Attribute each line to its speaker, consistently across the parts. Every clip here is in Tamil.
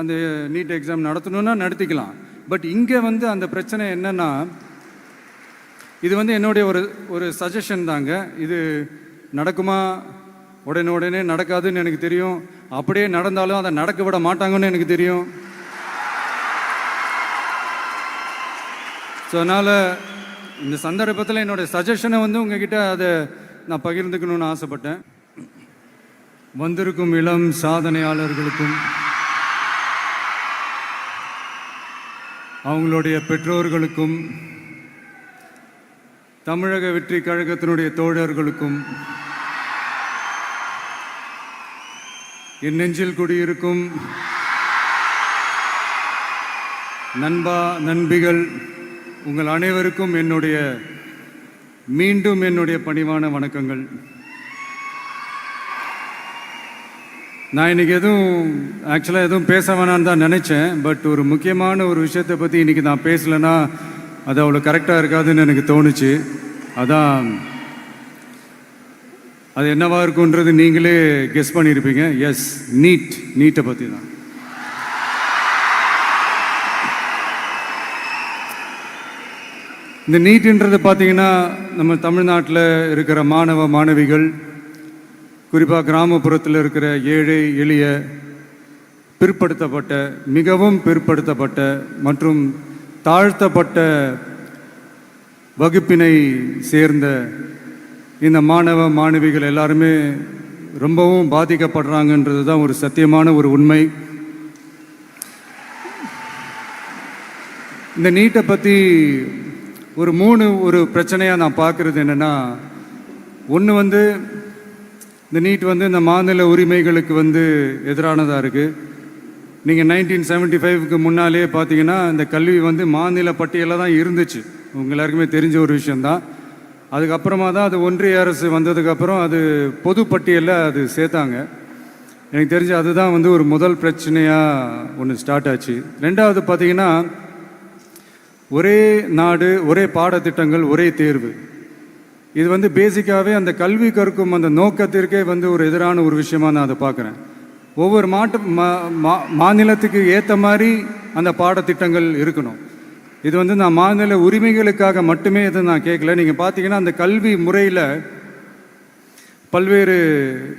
Speaker 1: அந்த நீட் எக்ஸாம் நடத்தணும்னா நடத்திக்கலாம். பட் இங்கே வந்து அந்த பிரச்சனை என்னன்னா, இது வந்து என்னுடைய ஒரு சஜஷன் தாங்க. இது நடக்குமா, உடனே நடக்காதுன்னு எனக்கு தெரியும். அப்படியே நடந்தாலும் அதை நடக்க விட மாட்டாங்கன்னு எனக்கு தெரியும். ஸோ அதனால் இந்த சந்தர்ப்பத்தில் என்னுடைய சஜஷனை வந்து உங்ககிட்ட அதை நான் பகிர்ந்துக்கணும்னு ஆசைப்பட்டேன். வந்திருக்கும் இளம் சாதனையாளர்களுக்கும் அவங்களுடைய பெற்றோர்களுக்கும் தமிழக வெற்றி கழகத்தினுடைய தோழர்களுக்கும் என் நெஞ்சில் குடியிருக்கும் நண்பா நண்பிகள் உங்கள் அனைவருக்கும் மீண்டும் என்னுடைய பணிவான வணக்கங்கள். நான் இன்றைக்கி ஆக்சுவலாக எதுவும் பேச வேணான்னு தான் நினச்சேன். பட் ஒரு முக்கியமான ஒரு விஷயத்தை பற்றி இன்றைக்கி நான் பேசலைன்னா அது அவ்வளோ கரெக்டாக இருக்காதுன்னு எனக்கு தோணுச்சு. அதான் அது என்னவா இருக்குன்றது நீங்களே கெஸ் பண்ணியிருப்பீங்க. எஸ், நீட்டை பற்றி தான். இந்த நீட்டுன்றது பார்த்தீங்கன்னா நம்ம தமிழ்நாட்டில் இருக்கிற மாணவ மாணவிகள், குறிப்பாக கிராமப்புறத்தில் இருக்கிற ஏழை எளிய பிற்படுத்தப்பட்ட, மிகவும் பிற்படுத்தப்பட்ட மற்றும் தாழ்த்தப்பட்ட வகுப்பினை சேர்ந்த இந்த மாணவ மாணவிகள் எல்லாருமே ரொம்பவும் பாதிக்கப்படுறாங்கன்றது தான் ஒரு சத்தியமான ஒரு உண்மை. இந்த நீட்டை பற்றி ஒரு பிரச்சனையாக நான் பார்க்குறது என்னென்னா, ஒன்று வந்து இந்த நீட் வந்து இந்த மாநில உரிமைகளுக்கு வந்து எதிரானதாக இருக்குது. நீங்கள் 1975க்கு முன்னாலே பார்த்தீங்கன்னா இந்த கல்வி வந்து மாநில பட்டியலில் தான் இருந்துச்சு. உங்கள் எல்லாருக்குமே தெரிஞ்ச ஒரு விஷயந்தான். அதுக்கப்புறமா தான் அது ஒன்றிய அரசு வந்ததுக்கப்புறம் அது பொது பட்டியலில் அது சேர்த்தாங்க. எனக்கு தெரிஞ்சு அதுதான் வந்து ஒரு முதல் பிரச்சனையாக ஒன்று ஸ்டார்ட் ஆச்சு. ரெண்டாவது பார்த்தீங்கன்னா, ஒரே நாடு, ஒரே பாடத்திட்டங்கள், ஒரே தேர்வு. இது வந்து பேசிக்காகவே அந்த கல்வி கற்கும் அந்த நோக்கத்திற்கே வந்து ஒரு எதிரான ஒரு விஷயமா நான் அதை பார்க்குறேன். ஒவ்வொரு மாநிலத்துக்கு ஏற்ற மாதிரி அந்த பாடத்திட்டங்கள் இருக்கணும். இது வந்து நான் மாநில உரிமைகளுக்காக மட்டுமே இதை நான் கேட்கல. நீங்கள் பார்த்தீங்கன்னா அந்த கல்வி முறையில் பல்வேறு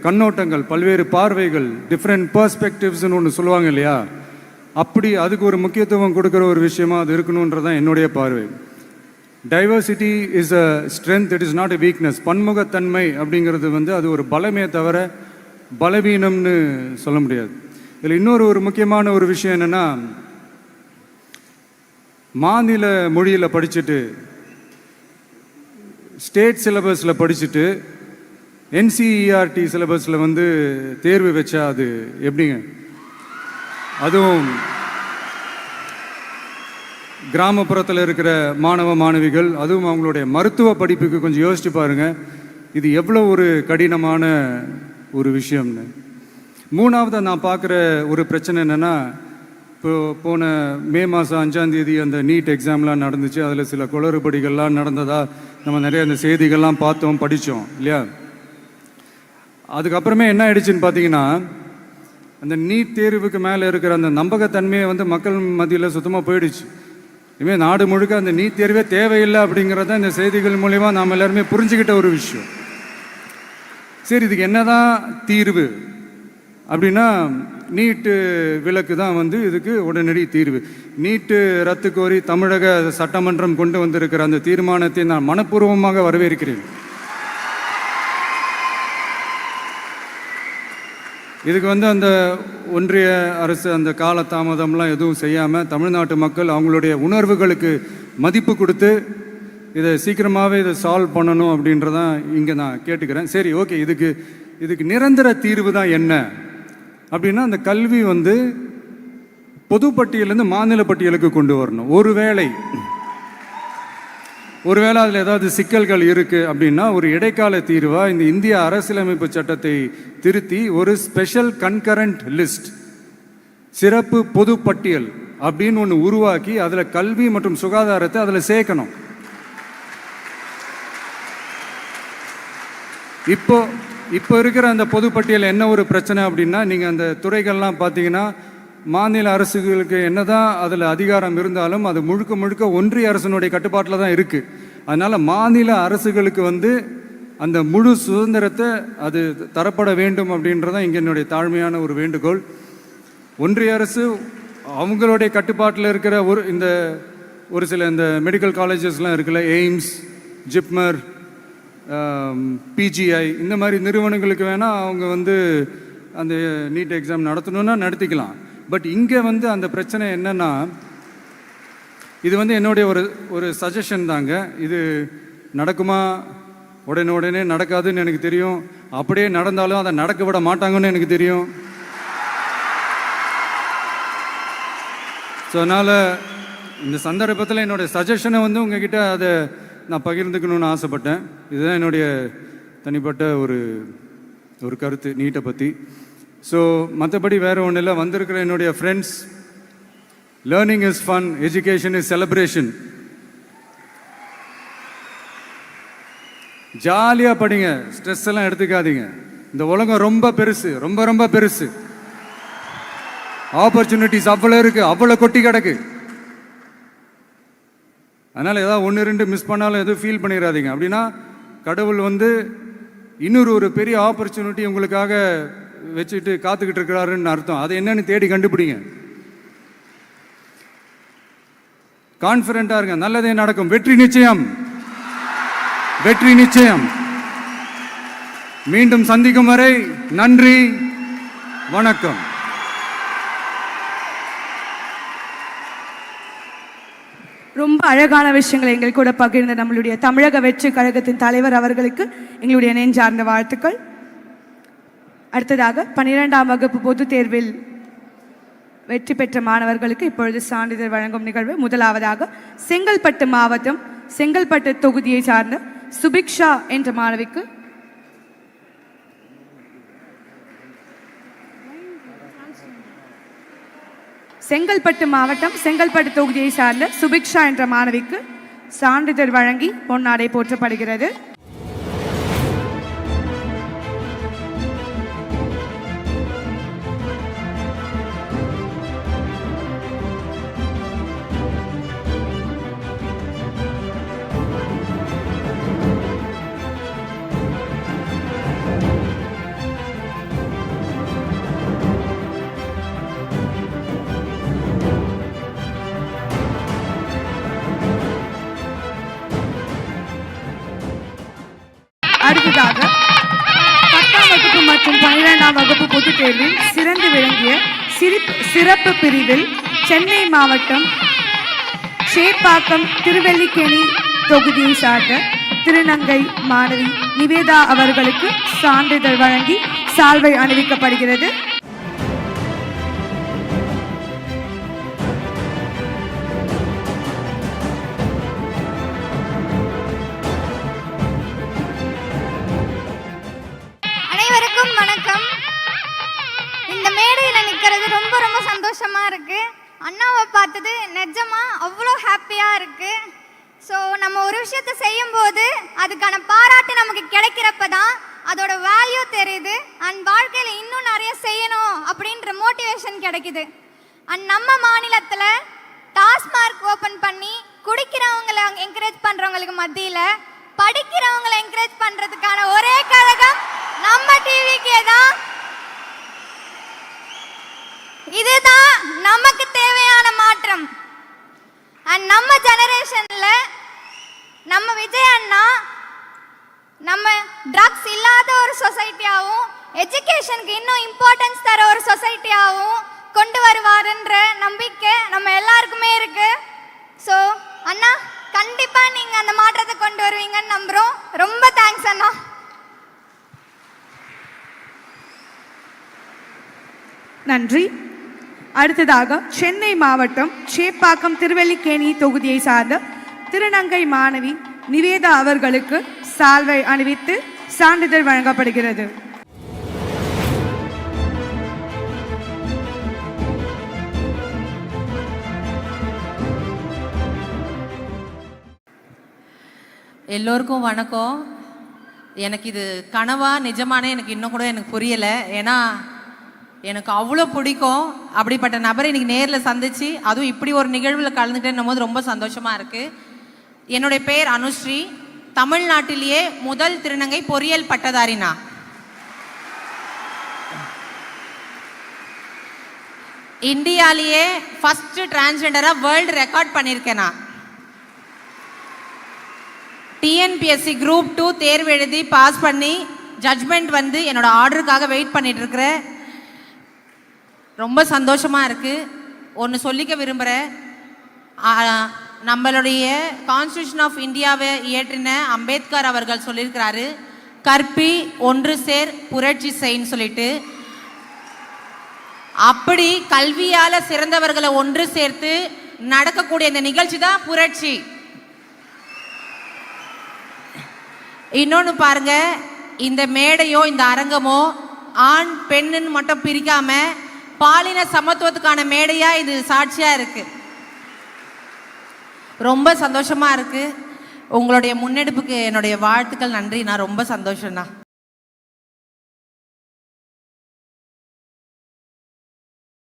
Speaker 1: கண்ணோட்டங்கள், பல்வேறு பார்வைகள், டிஃப்ரெண்ட் பர்ஸ்பெக்டிவ்ஸ்னு ஒன்று சொல்லுவாங்க இல்லையா, அப்படி அதுக்கு ஒரு முக்கியத்துவம் கொடுக்குற ஒரு விஷயமா அது இருக்கணுன்றதான் என்னுடைய பார்வை. Diversity is a strength, it is not a weakness. பன்முகத்தன்மை அப்படிங்கிறது வந்து அது ஒரு பலமே தவிர பலவீனம்னு சொல்ல முடியாது. இதில் இன்னொரு முக்கியமான ஒரு விஷயம் என்னென்னா, மாநில மொழியில் படிச்சுட்டு, ஸ்டேட் சிலபஸில் படிச்சுட்டு, NCERT சிலபஸில் வந்து தேர்வு வச்சா அது எப்படிங்க? அதுவும் கிராமப்புறத்தில் இருக்கிற மாணவ மாணவிகள், அதுவும் அவங்களுடைய மருத்துவ படிப்புக்கு கொஞ்சம் யோசிச்சு பாருங்கள், இது எவ்வளோ ஒரு கடினமான ஒரு விஷயம்னு. மூணாவது நான் பார்க்குற ஒரு பிரச்சனை என்னென்னா, போன மே மாதம் 5ஆம் தேதி அந்த நீட் எக்ஸாம்லாம் நடந்துச்சு. அதில் சில குளறுபடிகள்லாம் நடந்ததா நம்ம நிறைய அந்த செய்திகள்லாம் பார்த்தோம், படித்தோம் இல்லையா. அதுக்கப்புறமே என்ன ஆயிடுச்சுன்னு பார்த்தீங்கன்னா, அந்த நீட் தேர்வுக்கு மேலே இருக்கிற அந்த நம்பகத்தன்மையை வந்து மக்கள் மத்தியில் சுத்தமாக போயிடுச்சு. இனிமேல் நாடு முழுக்க அந்த நீட் தேர்வே தேவையில்லை அப்படிங்கிறத இந்த செய்திகள் மூலிமா நாம் எல்லாருமே புரிஞ்சுக்கிட்ட ஒரு விஷயம். சரி, இதுக்கு என்னதான் தீர்வு அப்படின்னா, நீட்டு விலக்கு தான் வந்து இதுக்கு உடனடி தீர்வு. நீட்டு ரத்து கோரி தமிழக சட்டமன்றம் கொண்டு வந்திருக்கிற அந்த தீர்மானத்தை நான் மனப்பூர்வமாக வரவேற்கிறேன். இதுக்கு வந்து அந்த ஒன்றிய அரசு அந்த காலதாமதம்லாம் எதுவும் செய்யாமல் தமிழ்நாட்டு மக்கள் அவங்களுடைய உணர்வுகளுக்கு மதிப்பு கொடுத்து இதை சீக்கிரமாகவே இதை சால்வ் பண்ணணும் அப்படின்றதான் இங்கே நான் கேட்டுக்கிறேன். சரி, ஓகே, இதுக்கு நிரந்தர தீர்வு தான் என்ன அப்படின்னா, அந்த கல்வி வந்து பொது பட்டியலேருந்து மாநில பட்டியலுக்கு கொண்டு வரணும். ஒருவேளை அதில் ஏதாவது சிக்கல்கள் இருக்குது அப்படின்னா ஒரு இடைக்கால தீர்வாக இந்த இந்திய அரசியலமைப்பு சட்டத்தை திருத்தி ஒரு ஸ்பெஷல் கன்கரண்ட் லிஸ்ட், சிறப்பு பொது பட்டியல் அப்படின்னு ஒன்று உருவாக்கி அதில் கல்வி மற்றும் சுகாதாரத்தை அதில் சேர்க்கணும். இப்போ இருக்கிற அந்த பொதுப்பட்டியல் என்ன ஒரு பிரச்சனை அப்படின்னா, நீங்கள் அந்த துறைகள்லாம் பார்த்தீங்கன்னா மாநில அரசுகளுக்கு என்னதான் அதில் அதிகாரம் இருந்தாலும் அது முழுக்க முழுக்க ஒன்றிய அரசினுடைய கட்டுப்பாட்டில் தான் இருக்குது. அதனால் மாநில அரசுகளுக்கு வந்து அந்த முழு சுதந்திரத்தை அது தரப்பட வேண்டும் அப்படின்றதான் இங்கே என்னுடைய தாழ்மையான ஒரு வேண்டுகோள். ஒன்றிய அரசு அவங்களுடைய கட்டுப்பாட்டில் இருக்கிற ஒரு சில இந்த மெடிக்கல் காலேஜஸ்லாம் இருக்குல்ல, எய்ம்ஸ், ஜிப்மர், பிஜிஐ, இந்த மாதிரி நிறுவனங்களுக்கு வேணால் அவங்க வந்து அந்த நீட் எக்ஸாம் நடத்தணுன்னா நடத்திக்கலாம். பட் இங்கே வந்து அந்த பிரச்சனை என்னன்னா, இது வந்து என்னுடைய ஒரு சஜஷன் தாங்க. இது நடக்குமா, உடனே நடக்காதுன்னு எனக்கு தெரியும். அப்படியே நடந்தாலும் அதை நடக்க விட மாட்டாங்கன்னு எனக்கு தெரியும். ஸோ அதனால் இந்த சந்தர்ப்பத்தில் என்னுடைய சஜஷனை வந்து உங்ககிட்ட அதை நான் பகிர்ந்துக்கணும்னு ஆசைப்பட்டேன். இதுதான் என்னுடைய தனிப்பட்ட ஒரு கருத்து நீட்டை பற்றி. ஸோ மற்றபடி வேறு ஒன்றும் இல்லை. வந்திருக்கிற என்னுடைய friends, learning is fun, education is celebration. ஜாலியாக படிங்க, ஸ்ட்ரெஸ் எல்லாம் எடுத்துக்காதீங்க. இந்த உலகம் ரொம்ப பெருசு, ரொம்ப ரொம்ப பெருசு. ஆப்பர்ச்சுனிட்டிஸ் அவ்வளோ இருக்கு, அவ்வளோ கொட்டி கிடக்கு. அதனால் ஏதாவது 1-2 மிஸ் பண்ணாலும் எதுவும் ஃபீல் பண்ணிடாதீங்க. அப்படின்னா கடவுள் வந்து இன்னொரு ஒரு பெரிய ஆப்பர்ச்சுனிட்டி உங்களுக்காக வச்சுட்டு காத்துக்கிட்டு இருக்கிறாருன்னு அர்த்தம். அது என்னன்னு தேடி கண்டுபிடிங்க. கான்ஃபிடென்ட்டா இருங்க, நல்லதே நடக்கும். வெற்றி நிச்சயம், வெற்றி நிச்சயம். மீண்டும் சந்திக்கும் வரை நன்றி, வணக்கம்.
Speaker 2: ரொம்ப அழகான விஷயங்களை எங்கள் கூட பகிர்ந்த நம்மளுடைய தமிழக வெற்றி கழகத்தின் தலைவர் அவர்களுக்கு எங்களுடைய நெஞ்சார்ந்த வாழ்த்துக்கள். அடுத்ததாக 12ஆம் வகுப்பு பொதுத் தேர்வில் வெற்றி பெற்ற மாணவர்களுக்கு இப்பொழுது சான்றிதழ் வழங்கும் நிகழ்வு. முதலாவதாக செங்கல்பட்டு மாவட்டம் செங்கல்பட்டு தொகுதியை சார்ந்த சுபிக்ஷா என்ற மாணவிக்கு செங்கல்பட்டு மாவட்டம் செங்கல்பட்டு தொகுதியை சார்ந்த சுபிக்ஷா என்ற மாணவிக்கு சான்றிதழ் வழங்கி பொன்னாடை போற்றப்படுகிறது. அடுத்ததாக 10ஆம் வகுப்பு மற்றும் 12ஆம் வகுப்பு பொதுத் தேர்வில் சிறந்து விளங்கிய சிறப்பு பிரிவில் சென்னை மாவட்டம் சேப்பாக்கம் திருவல்லிக்கேணி தொகுதியை சார்ந்த திருநங்கை மாணவி நிவேதா அவர்களுக்கு சான்றிதழ் வழங்கி சால்வை அணிவிக்கப்படுகிறது.
Speaker 3: வணக்கம். இந்த மேடையில் நிற்கிறது ரொம்ப ரொம்ப சந்தோஷமா இருக்கு. அண்ணாவை பார்த்தது நிஜமா அவ்வளோ ஹாப்பியா இருக்கு. ஸோ நம்ம ஒரு விஷயத்தை செய்யும் போது அதுக்கான பாராட்டு நமக்கு கிடைக்கிறப்ப தான் அதோட வேல்யூ தெரியுது. அண்ட் வாழ்க்கையில் இன்னும் நிறைய செய்யணும் அப்படின்ற மோட்டிவேஷன் கிடைக்குது. அண்ட் நம்ம மாநிலத்தில் டாஸ்மார்க் ஓப்பன் பண்ணி குடிக்கிறவங்களை என்கரேஜ் பண்ணுறவங்களுக்கு மத்தியில் படிக்கிறவங்களை என்கரேஜ் பண்ணுறதுக்கான ஒரே கழகம் நம்ம டிவிக்கே தான். இதுதான் நமக்கு தேவையான மாற்றம். அண்ட் நம்ம ஜெனரேஷன்ல நம்ம விஜய் அண்ணா நம்ம ட்ரக்ஸ் இல்லாத ஒரு சொசைட்டியாகவும் எஜுகேஷனுக்கு இன்னும் இம்பார்ட்டன்ஸ் தர ஒரு சொசைட்டியாகவும் கொண்டு வருவாருன்ற நம்பிக்கை நம்ம எல்லாருக்குமே இருக்கு. ஸோ அண்ணா கண்டிப்பா நீங்க அந்த மாற்றத்தை கொண்டு வருவீங்கன்னு நம்புறோம். ரொம்ப தேங்க்ஸ் அண்ணா.
Speaker 2: நன்றி. அடுத்ததாக சென்னை மாவட்டம் சேப்பாக்கம் திருவல்லிக்கேணி தொகுதியை சார்ந்த திருநங்கை மாணவி நிவேதா அவர்களுக்கு சால்வை அணிவித்து சான்றிதழ் வழங்கப்படுகிறது.
Speaker 4: எல்லோருக்கும் வணக்கம். எனக்கு இது கனவா நிஜமானே எனக்கு இன்னும் கூட எனக்கு புரியலை. ஏன்னா எனக்கு அவ்வளோ பிடிக்கும். அப்படிப்பட்ட நபரை இன்னைக்கு நேரில் சந்திச்சு அதுவும் இப்படி ஒரு நிகழ்வில் கலந்துட்டேன்னும் போது ரொம்ப சந்தோஷமாக இருக்குது. என்னுடைய பேர் அனுஸ்ரீ. தமிழ்நாட்டிலேயே முதல் திருநங்கை பொறியியல் பட்டதாரினா. இந்தியாலேயே ஃபர்ஸ்ட் டிரான்ஸ்ஜெண்டராக வேர்ல்டு ரெக்கார்ட் பண்ணியிருக்கேன். நான் டிஎன்பிஎஸ்சி குரூப் 2 தேர்வு எழுதி பாஸ் பண்ணி ஜட்ஜ்மெண்ட் வந்து என்னோட ஆர்டருக்காக வெயிட் பண்ணிட்டு இருக்கிறேன். ரொம்ப சந்தோஷமாக இருக்குது. ஒன்று சொல்லிக்க விரும்புகிறேன். நம்மளுடைய கான்ஸ்டியூஷன் ஆஃப் இந்தியாவை இயற்றின அம்பேத்கர் அவர்கள் சொல்லியிருக்கிறாரு, கற்பி ஒன்று சேர் புரட்சி செய்ன்னு சொல்லிட்டு. அப்படி கல்வியால் சிறந்தவர்களை ஒன்று சேர்த்து நடக்கக்கூடிய இந்த நிகழ்ச்சி தான் புரட்சி. இன்னொன்று பாருங்க, இந்த மேடையோ இந்த அரங்கமோ ஆண் பெண்ணுன்னு மட்டும் பிரிக்காம பாலின சமத்துவத்துக்கான மேடையா இது சாட்சியா இருக்கு. ரொம்ப சந்தோஷமா இருக்கு. உங்களுடைய முன்னெடுப்புக்கு என்னுடைய வாழ்த்துக்கள். நன்றி. நான் ரொம்ப சந்தோஷம்ண்ணா.